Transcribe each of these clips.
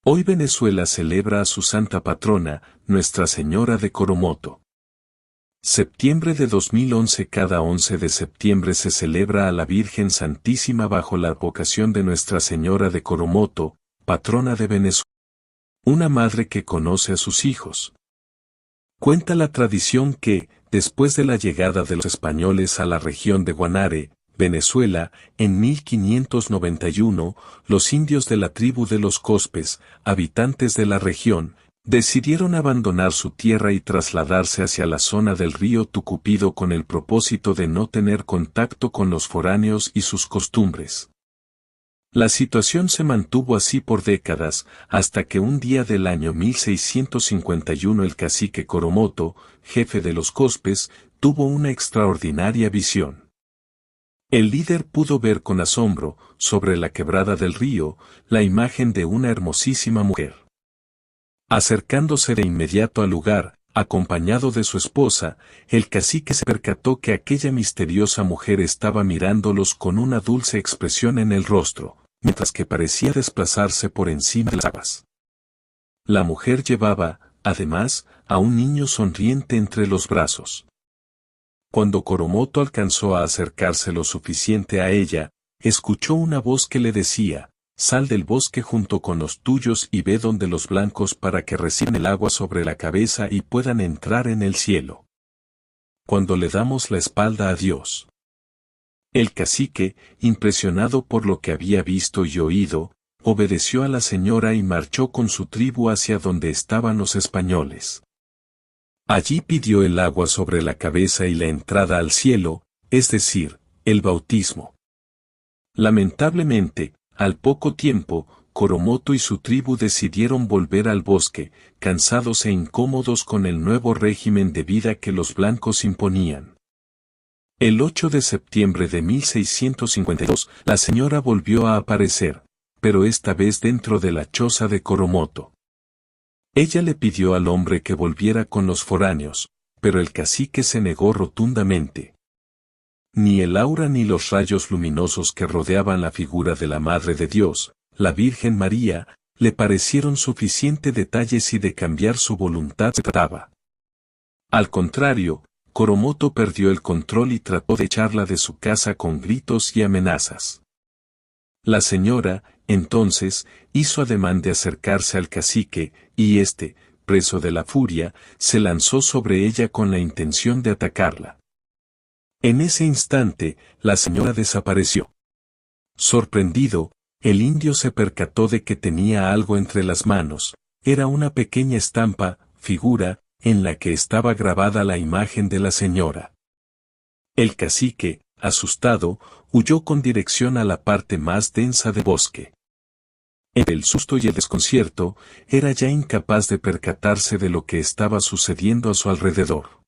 Hoy Venezuela celebra a su santa patrona, Nuestra Señora de Coromoto. Septiembre de 2011. Cada 11 de septiembre se celebra a la Virgen Santísima bajo la advocación de Nuestra Señora de Coromoto, patrona de Venezuela. Una madre que conoce a sus hijos. Cuenta la tradición que, después de la llegada de los españoles a la región de Guanare, Venezuela, en 1591, los indios de la tribu de los Cospes, habitantes de la región, decidieron abandonar su tierra y trasladarse hacia la zona del río Tucupido con el propósito de no tener contacto con los foráneos y sus costumbres. La situación se mantuvo así por décadas, hasta que un día del año 1651 el cacique Coromoto, jefe de los Cospes, tuvo una extraordinaria visión. El líder pudo ver con asombro, sobre la quebrada del río, la imagen de una hermosísima mujer. Acercándose de inmediato al lugar, acompañado de su esposa, el cacique se percató que aquella misteriosa mujer estaba mirándolos con una dulce expresión en el rostro, mientras que parecía desplazarse por encima de las aguas. La mujer llevaba, además, a un niño sonriente entre los brazos. Cuando Coromoto alcanzó a acercarse lo suficiente a ella, escuchó una voz que le decía: «Sal del bosque junto con los tuyos y ve donde los blancos para que reciban el agua sobre la cabeza y puedan entrar en el cielo». Cuando le damos la espalda a Dios. El cacique, impresionado por lo que había visto y oído, obedeció a la señora y marchó con su tribu hacia donde estaban los españoles. Allí pidió el agua sobre la cabeza y la entrada al cielo, es decir, el bautismo. Lamentablemente, al poco tiempo, Coromoto y su tribu decidieron volver al bosque, cansados e incómodos con el nuevo régimen de vida que los blancos imponían. El 8 de septiembre de 1652, la señora volvió a aparecer, pero esta vez dentro de la choza de Coromoto. Ella le pidió al hombre que volviera con los foráneos, pero el cacique se negó rotundamente. Ni el aura ni los rayos luminosos que rodeaban la figura de la Madre de Dios, la Virgen María, le parecieron suficiente detalles y de cambiar su voluntad se trataba. Al contrario, Coromoto perdió el control y trató de echarla de su casa con gritos y amenazas. La señora, entonces, hizo ademán de acercarse al cacique, y éste, preso de la furia, se lanzó sobre ella con la intención de atacarla. En ese instante, la señora desapareció. Sorprendido, el indio se percató de que tenía algo entre las manos, era una pequeña estampa, figura, en la que estaba grabada la imagen de la señora. El cacique, asustado, huyó con dirección a la parte más densa del bosque. Entre el susto y el desconcierto, era ya incapaz de percatarse de lo que estaba sucediendo a su alrededor.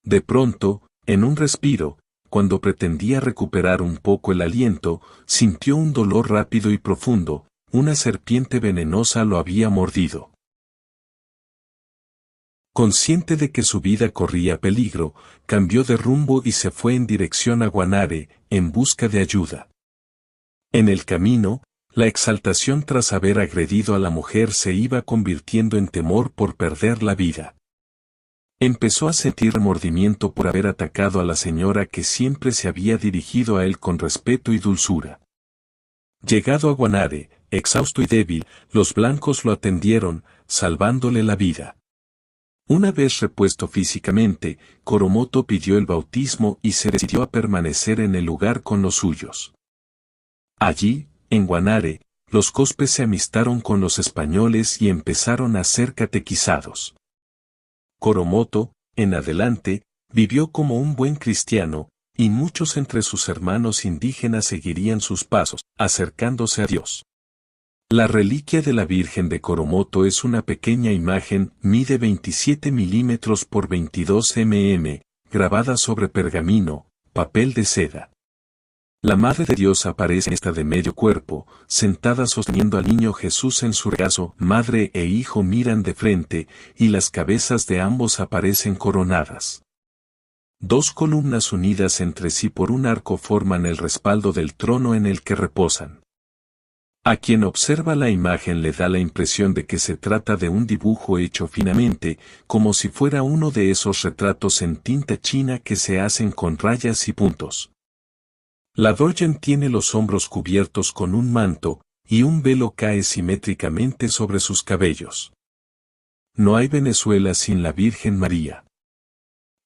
De pronto, en un respiro, cuando pretendía recuperar un poco el aliento, sintió un dolor rápido y profundo, una serpiente venenosa lo había mordido. Consciente de que su vida corría peligro, cambió de rumbo y se fue en dirección a Guanare, en busca de ayuda. En el camino, la exaltación tras haber agredido a la mujer se iba convirtiendo en temor por perder la vida. Empezó a sentir remordimiento por haber atacado a la señora que siempre se había dirigido a él con respeto y dulzura. Llegado a Guanare, exhausto y débil, los blancos lo atendieron, salvándole la vida. Una vez repuesto físicamente, Coromoto pidió el bautismo y se decidió a permanecer en el lugar con los suyos. Allí, en Guanare, los Cospes se amistaron con los españoles y empezaron a ser catequizados. Coromoto, en adelante, vivió como un buen cristiano, y muchos entre sus hermanos indígenas seguirían sus pasos, acercándose a Dios. La reliquia de la Virgen de Coromoto es una pequeña imagen, mide 27 milímetros por 22 mm, grabada sobre pergamino, papel de seda. La Madre de Dios aparece en esta de medio cuerpo, sentada sosteniendo al niño Jesús en su regazo. Madre e hijo miran de frente, y las cabezas de ambos aparecen coronadas. Dos columnas unidas entre sí por un arco forman el respaldo del trono en el que reposan. A quien observa la imagen le da la impresión de que se trata de un dibujo hecho finamente, como si fuera uno de esos retratos en tinta china que se hacen con rayas y puntos. La Virgen tiene los hombros cubiertos con un manto, y un velo cae simétricamente sobre sus cabellos. No hay Venezuela sin la Virgen María.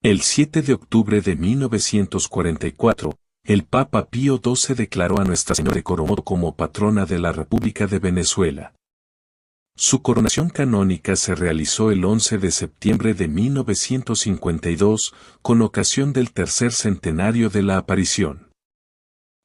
El 7 de octubre de 1944, el Papa Pío XII declaró a Nuestra Señora de Coromoto como patrona de la República de Venezuela. Su coronación canónica se realizó el 11 de septiembre de 1952, con ocasión del tercer centenario de la aparición.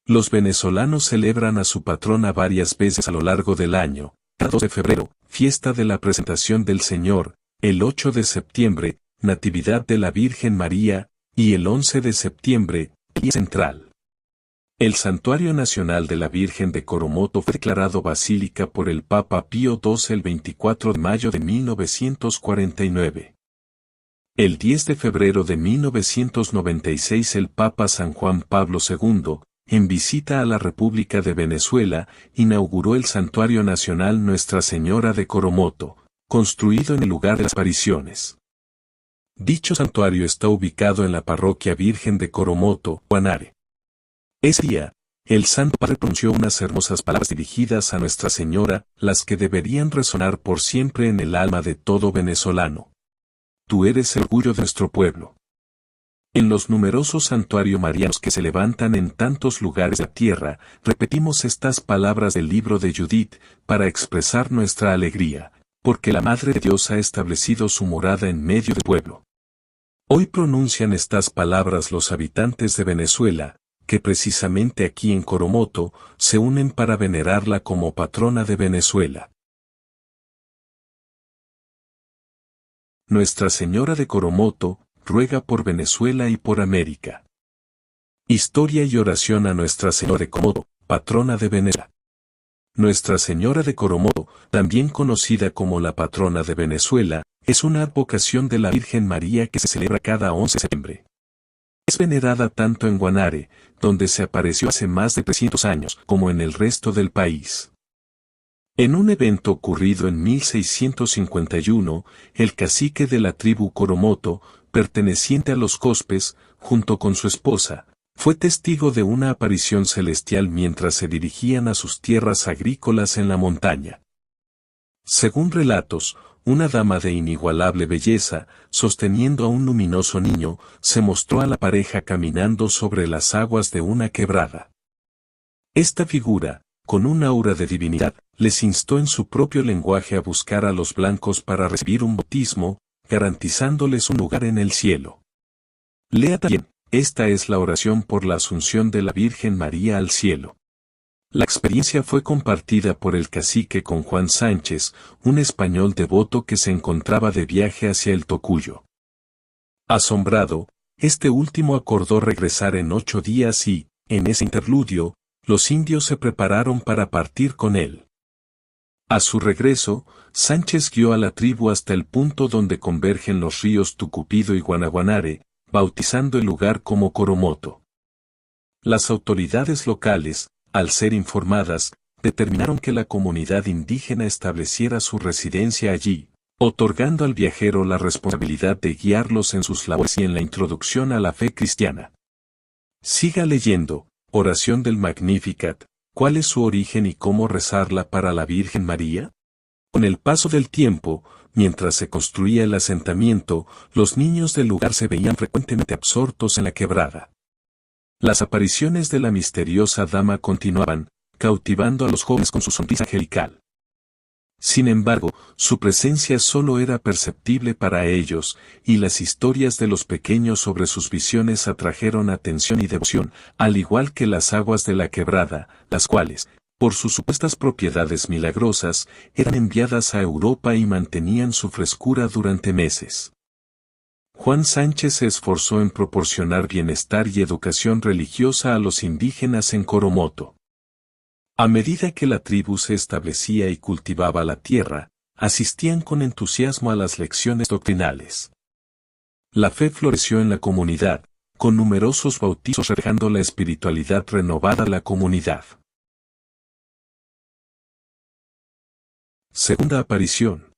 Los venezolanos celebran a su patrona varias veces a lo largo del año: el 2 de febrero, fiesta de la Presentación del Señor; el 8 de septiembre, Natividad de la Virgen María; y el 11 de septiembre, Día Central. El Santuario Nacional de la Virgen de Coromoto fue declarado basílica por el Papa Pío XII el 24 de mayo de 1949. El 10 de febrero de 1996 el Papa San Juan Pablo II, en visita a la República de Venezuela, inauguró el Santuario Nacional Nuestra Señora de Coromoto, construido en el lugar de las apariciones. Dicho santuario está ubicado en la Parroquia Virgen de Coromoto, Guanare. Ese día, el Santo Padre pronunció unas hermosas palabras dirigidas a Nuestra Señora, las que deberían resonar por siempre en el alma de todo venezolano. Tú eres el orgullo de nuestro pueblo. En los numerosos santuarios marianos que se levantan en tantos lugares de la tierra, repetimos estas palabras del libro de Judith, para expresar nuestra alegría, porque la Madre de Dios ha establecido su morada en medio del pueblo. Hoy pronuncian estas palabras los habitantes de Venezuela, que precisamente aquí en Coromoto, se unen para venerarla como patrona de Venezuela. Nuestra Señora de Coromoto, ruega por Venezuela y por América. Historia y oración a Nuestra Señora de Coromoto, patrona de Venezuela. Nuestra Señora de Coromoto, también conocida como la patrona de Venezuela, es una advocación de la Virgen María que se celebra cada 11 de septiembre. Es venerada tanto en Guanare, donde se apareció hace más de 300 años, como en el resto del país. En un evento ocurrido en 1651, el cacique de la tribu Coromoto, perteneciente a los Cospes, junto con su esposa, fue testigo de una aparición celestial mientras se dirigían a sus tierras agrícolas en la montaña. Según relatos, una dama de inigualable belleza, sosteniendo a un luminoso niño, se mostró a la pareja caminando sobre las aguas de una quebrada. Esta figura, con un aura de divinidad, les instó en su propio lenguaje a buscar a los blancos para recibir un bautismo, garantizándoles un lugar en el cielo. Lea también, esta es la oración por la asunción de la Virgen María al cielo. La experiencia fue compartida por el cacique con Juan Sánchez, un español devoto que se encontraba de viaje hacia el Tocuyo. Asombrado, este último acordó regresar en 8 días y, en ese interludio, los indios se prepararon para partir con él. A su regreso, Sánchez guió a la tribu hasta el punto donde convergen los ríos Tucupido y Guanaguanare, bautizando el lugar como Coromoto. Las autoridades locales, al ser informadas, determinaron que la comunidad indígena estableciera su residencia allí, otorgando al viajero la responsabilidad de guiarlos en sus labores y en la introducción a la fe cristiana. Siga leyendo, oración del Magnificat, ¿cuál es su origen y cómo rezarla para la Virgen María? Con el paso del tiempo, mientras se construía el asentamiento, los niños del lugar se veían frecuentemente absortos en la quebrada. Las apariciones de la misteriosa dama continuaban, cautivando a los jóvenes con su sonrisa angelical. Sin embargo, su presencia solo era perceptible para ellos, y las historias de los pequeños sobre sus visiones atrajeron atención y devoción, al igual que las aguas de la quebrada, las cuales, por sus supuestas propiedades milagrosas, eran enviadas a Europa y mantenían su frescura durante meses. Juan Sánchez se esforzó en proporcionar bienestar y educación religiosa a los indígenas en Coromoto. A medida que la tribu se establecía y cultivaba la tierra, asistían con entusiasmo a las lecciones doctrinales. La fe floreció en la comunidad, con numerosos bautizos reflejando la espiritualidad renovada de la comunidad. Segunda aparición.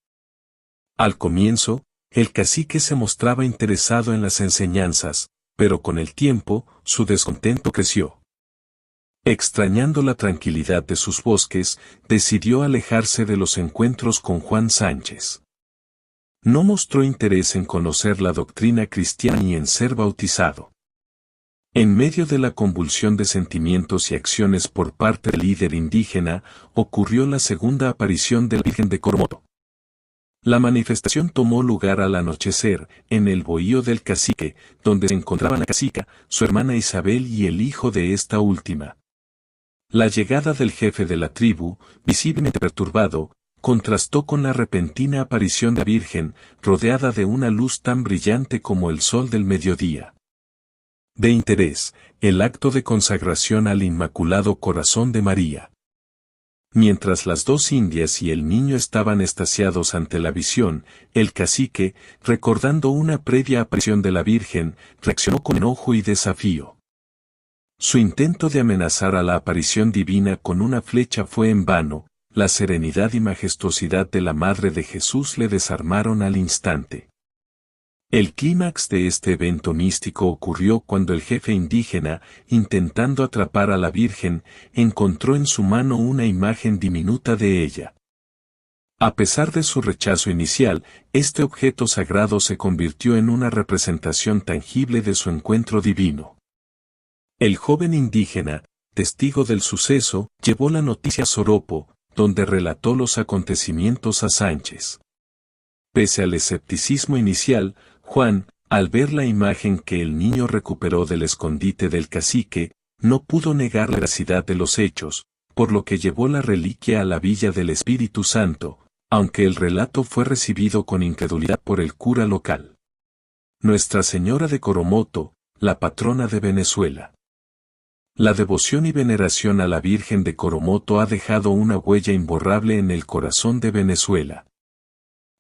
Al comienzo, el cacique se mostraba interesado en las enseñanzas, pero con el tiempo, su descontento creció. Extrañando la tranquilidad de sus bosques, decidió alejarse de los encuentros con Juan Sánchez. No mostró interés en conocer la doctrina cristiana ni en ser bautizado. En medio de la convulsión de sentimientos y acciones por parte del líder indígena, ocurrió la segunda aparición de la Virgen de Coromoto. La manifestación tomó lugar al anochecer, en el bohío del cacique, donde se encontraban la cacica, su hermana Isabel y el hijo de esta última. La llegada del jefe de la tribu, visiblemente perturbado, contrastó con la repentina aparición de la Virgen, rodeada de una luz tan brillante como el sol del mediodía. De interés, el acto de consagración al Inmaculado Corazón de María. Mientras las dos indias y el niño estaban extasiados ante la visión, el cacique, recordando una previa aparición de la Virgen, reaccionó con enojo y desafío. Su intento de amenazar a la aparición divina con una flecha fue en vano, la serenidad y majestuosidad de la Madre de Jesús le desarmaron al instante. El clímax de este evento místico ocurrió cuando el jefe indígena, intentando atrapar a la Virgen, encontró en su mano una imagen diminuta de ella. A pesar de su rechazo inicial, este objeto sagrado se convirtió en una representación tangible de su encuentro divino. El joven indígena, testigo del suceso, llevó la noticia a Soropo, donde relató los acontecimientos a Sánchez. Pese al escepticismo inicial, Juan, al ver la imagen que el niño recuperó del escondite del cacique, no pudo negar la veracidad de los hechos, por lo que llevó la reliquia a la Villa del Espíritu Santo, aunque el relato fue recibido con incredulidad por el cura local. Nuestra Señora de Coromoto, la patrona de Venezuela. La devoción y veneración a la Virgen de Coromoto ha dejado una huella imborrable en el corazón de Venezuela.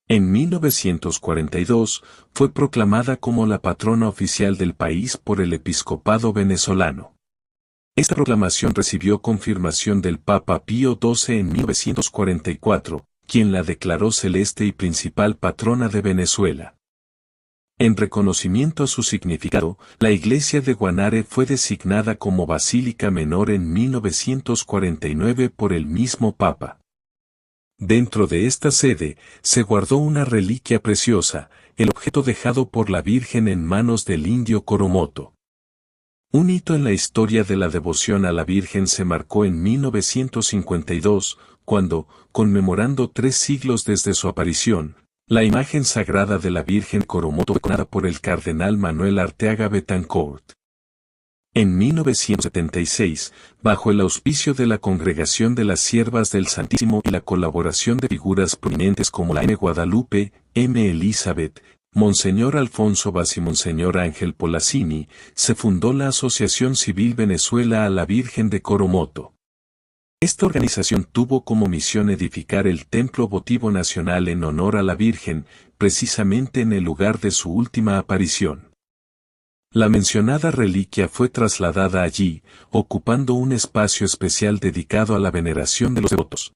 En 1942, fue proclamada como la patrona oficial del país por el episcopado venezolano. Esta proclamación recibió confirmación del Papa Pío XII en 1944, quien la declaró celeste y principal patrona de Venezuela. En reconocimiento a su significado, la iglesia de Guanare fue designada como Basílica Menor en 1949 por el mismo Papa. Dentro de esta sede, se guardó una reliquia preciosa, el objeto dejado por la Virgen en manos del indio Coromoto. Un hito en la historia de la devoción a la Virgen se marcó en 1952, cuando, conmemorando 3 siglos desde su aparición, la imagen sagrada de la Virgen Coromoto fue decorada por el cardenal Manuel Arteaga Betancourt. En 1976, bajo el auspicio de la Congregación de las Siervas del Santísimo y la colaboración de figuras prominentes como la M. Guadalupe, M. Elizabeth, Monseñor Alfonso Bas y Monseñor Ángel Polasini, se fundó la Asociación Civil Venezuela a la Virgen de Coromoto. Esta organización tuvo como misión edificar el Templo Votivo Nacional en honor a la Virgen, precisamente en el lugar de su última aparición. La mencionada reliquia fue trasladada allí, ocupando un espacio especial dedicado a la veneración de los devotos.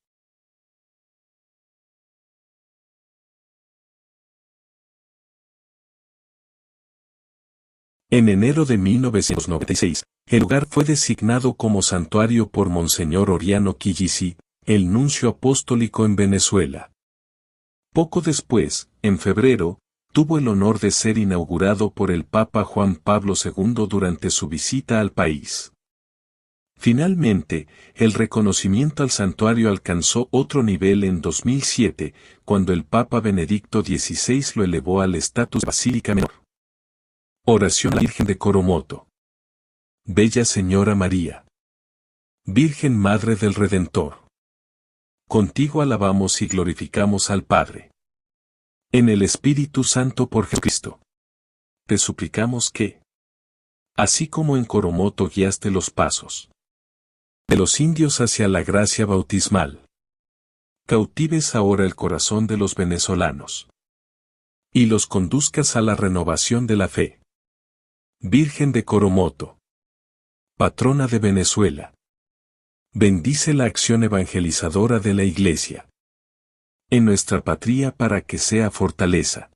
En enero de 1996, el lugar fue designado como santuario por Monseñor Oriano Quillisi, el nuncio apostólico en Venezuela. Poco después, en febrero, tuvo el honor de ser inaugurado por el Papa Juan Pablo II durante su visita al país. Finalmente, el reconocimiento al santuario alcanzó otro nivel en 2007, cuando el Papa Benedicto XVI lo elevó al estatus de Basílica Menor. Oración a la Virgen de Coromoto. Bella Señora María. Virgen Madre del Redentor. Contigo alabamos y glorificamos al Padre. En el Espíritu Santo por Jesucristo. Te suplicamos que, así como en Coromoto guiaste los pasos de los indios hacia la gracia bautismal, cautives ahora el corazón de los venezolanos y los conduzcas a la renovación de la fe. Virgen de Coromoto, patrona de Venezuela, bendice la acción evangelizadora de la Iglesia. en nuestra patria para que sea fortaleza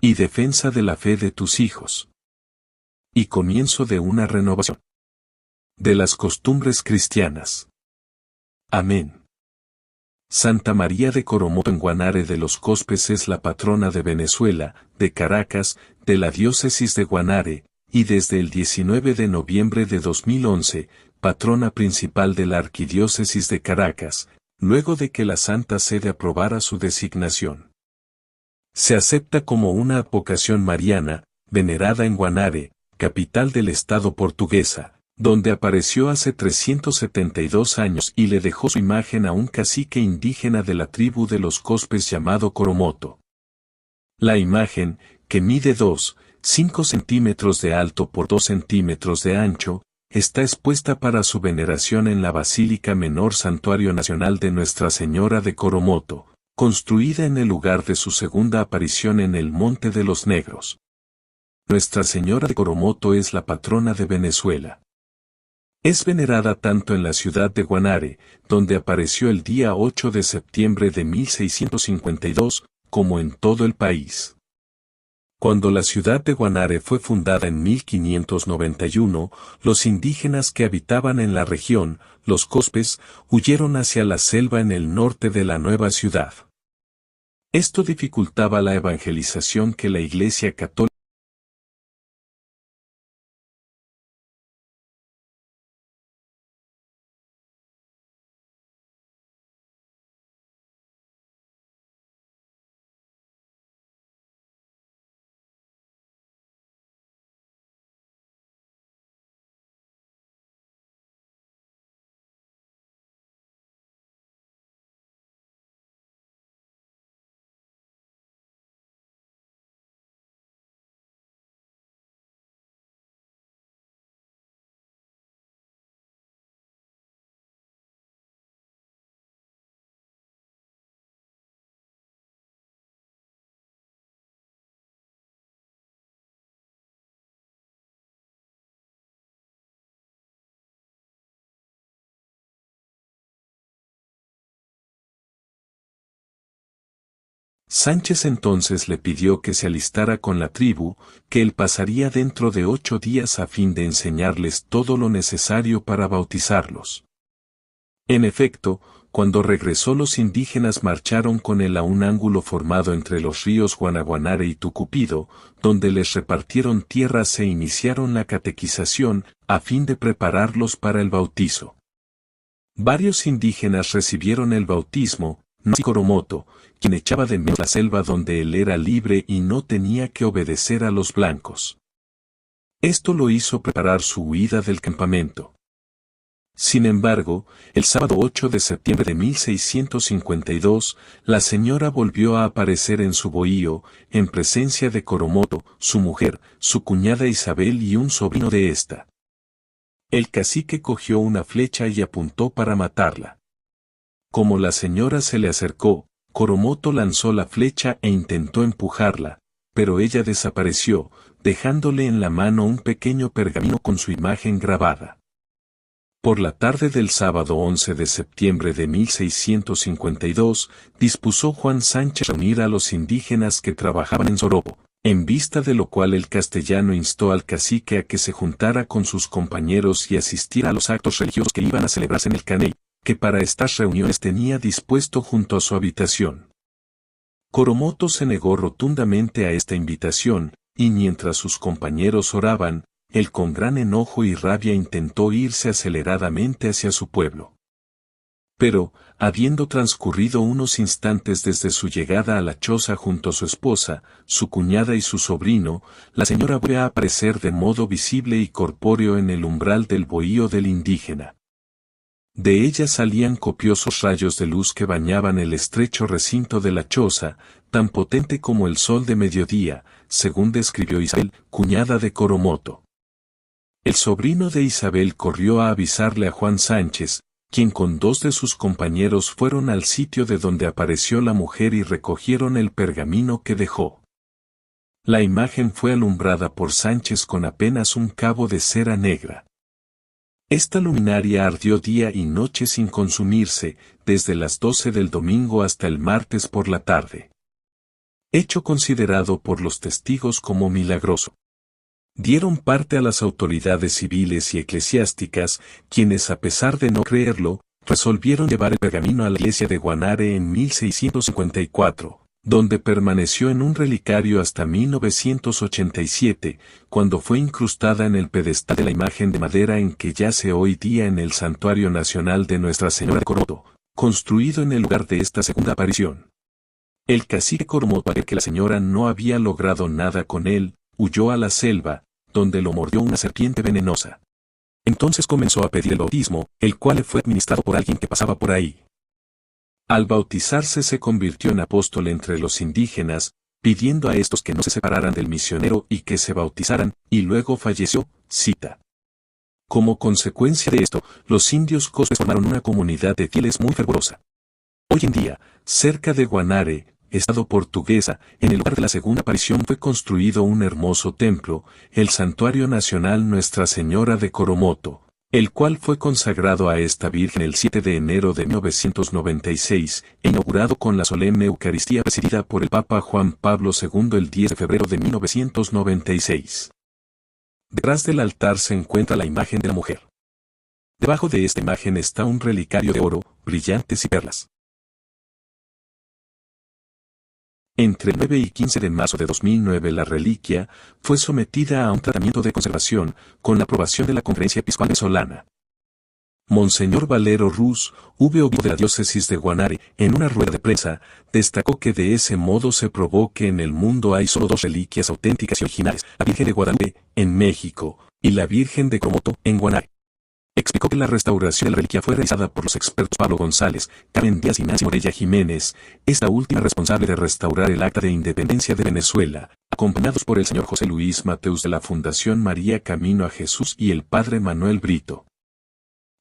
y defensa de la fe de tus hijos, y comienzo de una renovación de las costumbres cristianas. Amén. Santa María de Coromoto en Guanare de los Cospes es la patrona de Venezuela, de Caracas, de la diócesis de Guanare, y desde el 19 de noviembre de 2011, patrona principal de la Arquidiócesis de Caracas, luego de que la Santa Sede aprobara su designación. Se acepta como una advocación mariana, venerada en Guanare, capital del estado portuguesa, donde apareció hace 372 años y le dejó su imagen a un cacique indígena de la tribu de los Cospes llamado Coromoto. La imagen, que mide 5 centímetros de alto por 2 centímetros de ancho, está expuesta para su veneración en la Basílica Menor Santuario Nacional de Nuestra Señora de Coromoto, construida en el lugar de su segunda aparición en el Monte de los Negros. Nuestra Señora de Coromoto es la patrona de Venezuela. Es venerada tanto en la ciudad de Guanare, donde apareció el día 8 de septiembre de 1652, como en todo el país. Cuando la ciudad de Guanare fue fundada en 1591, los indígenas que habitaban en la región, los Cospes, huyeron hacia la selva en el norte de la nueva ciudad. Esto dificultaba la evangelización que la Iglesia Católica Sánchez entonces le pidió que se alistara con la tribu, que él pasaría dentro de 8 días a fin de enseñarles todo lo necesario para bautizarlos. En efecto, cuando regresó los indígenas marcharon con él a un ángulo formado entre los ríos Guanaguanare y Tucupido, donde les repartieron tierras e iniciaron la catequización, a fin de prepararlos para el bautizo. Varios indígenas recibieron el bautismo, no así Coromoto, quien echaba de menos la selva donde él era libre y no tenía que obedecer a los blancos. Esto lo hizo preparar su huida del campamento. Sin embargo, el sábado 8 de septiembre de 1652, la señora volvió a aparecer en su bohío, en presencia de Coromoto, su mujer, su cuñada Isabel y un sobrino de ésta. El cacique cogió una flecha y apuntó para matarla. Como la señora se le acercó, Coromoto lanzó la flecha e intentó empujarla, pero ella desapareció, dejándole en la mano un pequeño pergamino con su imagen grabada. Por la tarde del sábado 11 de septiembre de 1652, dispuso Juan Sánchez reunir a los indígenas que trabajaban en Sorobo, en vista de lo cual el castellano instó al cacique a que se juntara con sus compañeros y asistiera a los actos religiosos que iban a celebrarse en el Caney, que para estas reuniones tenía dispuesto junto a su habitación. Coromoto se negó rotundamente a esta invitación, y mientras sus compañeros oraban, él con gran enojo y rabia intentó irse aceleradamente hacia su pueblo. Pero, habiendo transcurrido unos instantes desde su llegada a la choza junto a su esposa, su cuñada y su sobrino, la señora vuelve a aparecer de modo visible y corpóreo en el umbral del bohío del indígena. De ella salían copiosos rayos de luz que bañaban el estrecho recinto de la choza, tan potente como el sol de mediodía, según describió Isabel, cuñada de Coromoto. El sobrino de Isabel corrió a avisarle a Juan Sánchez, quien con 2 de sus compañeros fueron al sitio de donde apareció la mujer y recogieron el pergamino que dejó. La imagen fue alumbrada por Sánchez con apenas un cabo de cera negra. Esta luminaria ardió día y noche sin consumirse, desde las 12 del domingo hasta el martes por la tarde. Hecho considerado por los testigos como milagroso. Dieron parte a las autoridades civiles y eclesiásticas, quienes a pesar de no creerlo, resolvieron llevar el pergamino a la iglesia de Guanare en 1654, donde permaneció en un relicario hasta 1987, cuando fue incrustada en el pedestal de la imagen de madera en que yace hoy día en el Santuario Nacional de Nuestra Señora de Coromoto, construido en el lugar de esta segunda aparición. El cacique Coromoto, al ver que la señora no había logrado nada con él, huyó a la selva, donde lo mordió una serpiente venenosa. Entonces comenzó a pedir el bautismo, el cual le fue administrado por alguien que pasaba por ahí. Al bautizarse se convirtió en apóstol entre los indígenas, pidiendo a estos que no se separaran del misionero y que se bautizaran, y luego falleció, cita. Como consecuencia de esto, los indios Cosbes formaron una comunidad de fieles muy fervorosa. Hoy en día, cerca de Guanare, estado portuguesa, en el lugar de la segunda aparición fue construido un hermoso templo, el Santuario Nacional Nuestra Señora de Coromoto, el cual fue consagrado a esta Virgen el 7 de enero de 1996, e inaugurado con la solemne Eucaristía presidida por el Papa Juan Pablo II el 10 de febrero de 1996. Detrás del altar se encuentra la imagen de la mujer. Debajo de esta imagen está un relicario de oro, brillantes y perlas. Entre el 9 y 15 de marzo de 2009 la reliquia fue sometida a un tratamiento de conservación, con la aprobación de la Conferencia Episcopal Venezolana. Monseñor Valero Ruz, obispo de la diócesis de Guanare, en una rueda de prensa, destacó que de ese modo se probó que en el mundo hay solo dos reliquias auténticas y originales, la Virgen de Guadalupe, en México, y la Virgen de Coromoto, en Guanare. Explicó que la restauración de la reliquia fue realizada por los expertos Pablo González, Carmen Díaz y Nancy Morella Jiménez, esta última responsable de restaurar el Acta de Independencia de Venezuela, acompañados por el señor José Luis Mateus de la Fundación María Camino a Jesús y el padre Manuel Brito.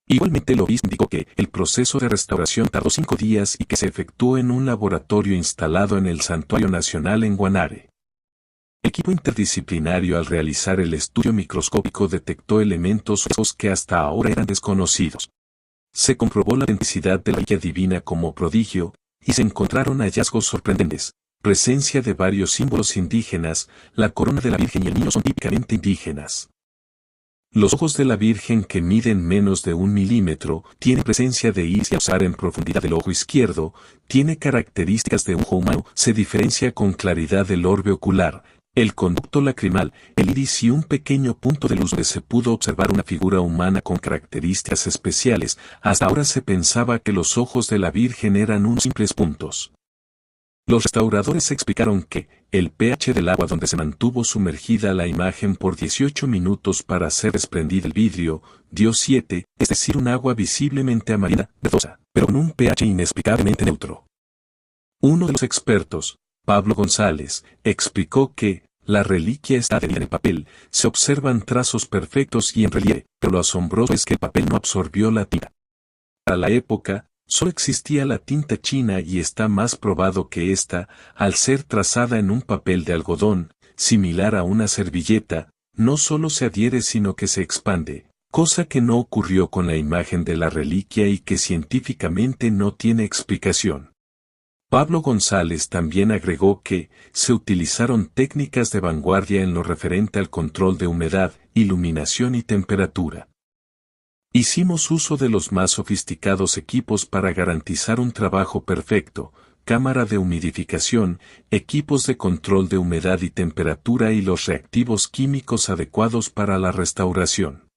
Igualmente el obispo indicó que el proceso de restauración tardó 5 días y que se efectuó en un laboratorio instalado en el Santuario Nacional en Guanare. El equipo interdisciplinario al realizar el estudio microscópico detectó elementos que hasta ahora eran desconocidos. Se comprobó la autenticidad de la reliquia divina como prodigio, y se encontraron hallazgos sorprendentes. Presencia de varios símbolos indígenas, la corona de la Virgen y el niño son típicamente indígenas. Los ojos de la Virgen, que miden menos de 1 milímetro, tienen presencia de iris y al usar en profundidad del ojo izquierdo, tiene características de un ojo humano, se diferencia con claridad del orbe ocular, el conducto lacrimal, el iris y un pequeño punto de luz donde se pudo observar una figura humana con características especiales. Hasta ahora se pensaba que los ojos de la Virgen eran unos simples puntos. Los restauradores explicaron que el pH del agua donde se mantuvo sumergida la imagen por 18 minutos para hacer desprendido el vidrio, dio 7, es decir, un agua visiblemente amarilla, verdosa, pero con un pH inexplicablemente neutro. Uno de los expertos, Pablo González, explicó que la reliquia está adherida en el papel, se observan trazos perfectos y en relieve, pero lo asombroso es que el papel no absorbió la tinta. Para la época, solo existía la tinta china y está más probado que esta, al ser trazada en un papel de algodón, similar a una servilleta, no solo se adhiere sino que se expande, cosa que no ocurrió con la imagen de la reliquia y que científicamente no tiene explicación. Pablo González también agregó que se utilizaron técnicas de vanguardia en lo referente al control de humedad, iluminación y temperatura. Hicimos uso de los más sofisticados equipos para garantizar un trabajo perfecto, cámara de humidificación, equipos de control de humedad y temperatura y los reactivos químicos adecuados para la restauración.